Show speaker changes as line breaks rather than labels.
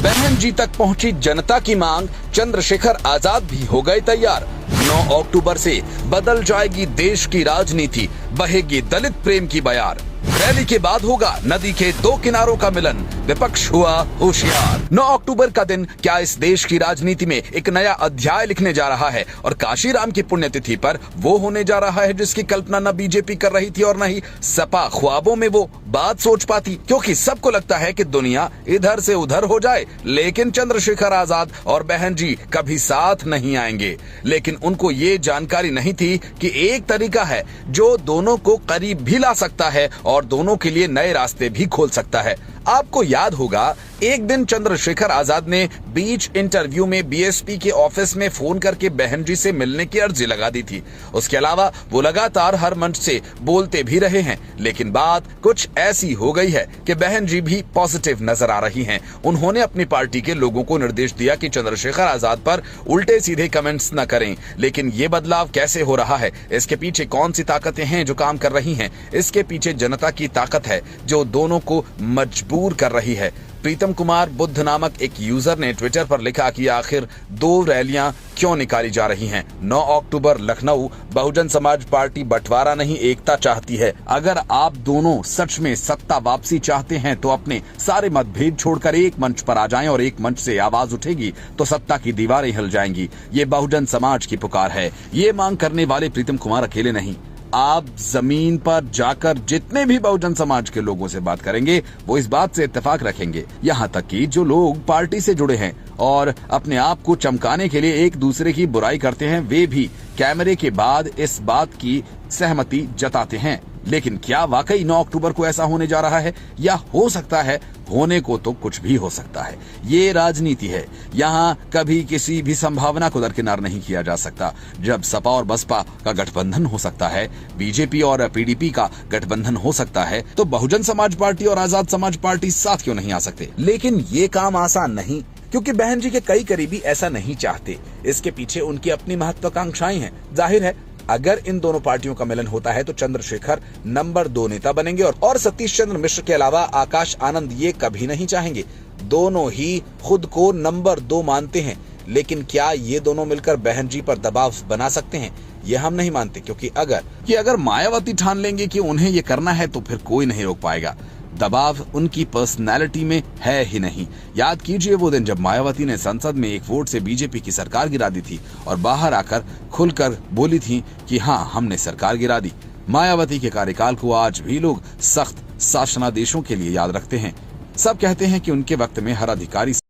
बहन जी तक पहुंची जनता की मांग, चंद्रशेखर आजाद भी हो गए तैयार। 9 अक्टूबर से बदल जाएगी देश की राजनीति, बहेगी दलित प्रेम की बयार। रैली के बाद होगा नदी के 2 किनारों का मिलन, विपक्ष हुआ होशियार। 9 अक्टूबर का दिन क्या इस देश की राजनीति में एक नया अध्याय लिखने जा रहा है, और काशीराम की पुण्यतिथि पर वो होने जा रहा है जिसकी कल्पना न बीजेपी कर रही थी और न ही सपा ख्वाबों में वो बात सोच पाती, क्योंकि सबको लगता है कि दुनिया इधर से उधर हो जाए, लेकिन चंद्रशेखर आजाद और बहन जी कभी साथ नहीं आएंगे। लेकिन उनको ये जानकारी नहीं थी कि एक तरीका है जो दोनों को करीब भी ला सकता है और दोनों के लिए नए रास्ते भी खोल सकता है। आपको याद होगा, एक दिन चंद्रशेखर आजाद ने बीच इंटरव्यू में बीएसपी के ऑफिस में फोन करके बहन जी से मिलने की अर्जी लगा दी थी। उसके अलावा वो लगातार हर मंच से बोलते भी रहे हैं, लेकिन बात कुछ ऐसी हो गई है कि बहन जी भी पॉजिटिव नजर आ रही हैं। उन्होंने अपनी पार्टी के लोगों को निर्देश दिया कि चंद्रशेखर आजाद पर उल्टे सीधे कमेंट्स न करें। लेकिन ये बदलाव कैसे हो रहा है, इसके पीछे कौन सी ताकतें हैं जो काम कर रही हैं, इसके पीछे जनता की ताकत है जो दोनों को मजबूर कर रही है। प्रीतम कुमार बुद्ध नामक एक यूजर ने ट्विटर पर लिखा कि आखिर 2 रैलियां क्यों निकाली जा रही हैं। 9 अक्टूबर लखनऊ, बहुजन समाज पार्टी बंटवारा नहीं एकता चाहती है। अगर आप दोनों सच में सत्ता वापसी चाहते हैं तो अपने सारे मतभेद छोड़कर एक मंच पर आ जाएं, और एक मंच से आवाज उठेगी तो सत्ता की दीवारें हिल जाएंगी। ये बहुजन समाज की पुकार है। ये मांग करने वाले प्रीतम कुमार अकेले नहीं। आप जमीन पर जाकर जितने भी बहुजन समाज के लोगों से बात करेंगे वो इस बात से इत्तेफाक रखेंगे, यहाँ तक कि जो लोग पार्टी से जुड़े हैं और अपने आप को चमकाने के लिए एक दूसरे की बुराई करते हैं, वे भी कैमरे के बाद इस बात की सहमति जताते हैं। लेकिन क्या वाकई 9 अक्टूबर को ऐसा होने जा रहा है, या हो सकता है? होने को तो कुछ भी हो सकता है। ये राजनीति है, यहाँ कभी किसी भी संभावना को दरकिनार नहीं किया जा सकता। जब सपा और बसपा का गठबंधन हो सकता है, बीजेपी और पीडीपी का गठबंधन हो सकता है, तो बहुजन समाज पार्टी और आजाद समाज पार्टी साथ क्यों नहीं आ सकते? लेकिन ये काम आसान नहीं, क्योंकि बहन जी के कई करीबी ऐसा नहीं चाहते। इसके पीछे उनकी अपनी महत्वाकांक्षाएं हैं। जाहिर है, अगर इन दोनों पार्टियों का मिलन होता है तो चंद्रशेखर नंबर 2 नेता बनेंगे, और सतीश चंद्र मिश्र के अलावा आकाश आनंद ये कभी नहीं चाहेंगे। दोनों ही खुद को नंबर 2 मानते हैं। लेकिन क्या ये दोनों मिलकर बहन जी पर दबाव बना सकते हैं? ये हम नहीं मानते, क्योंकि अगर मायावती ठान लेंगे कि उन्हें ये करना है तो फिर कोई नहीं रोक पाएगा। दबाव उनकी पर्सनैलिटी में है ही नहीं। याद कीजिए वो दिन जब मायावती ने संसद में एक वोट से बीजेपी की सरकार गिरा दी थी और बाहर आकर खुलकर बोली थी कि हाँ, हमने सरकार गिरा दी। मायावती के कार्यकाल को आज भी लोग सख्त शासनादेशों के लिए याद रखते हैं। सब कहते हैं कि उनके वक्त में हर अधिकारी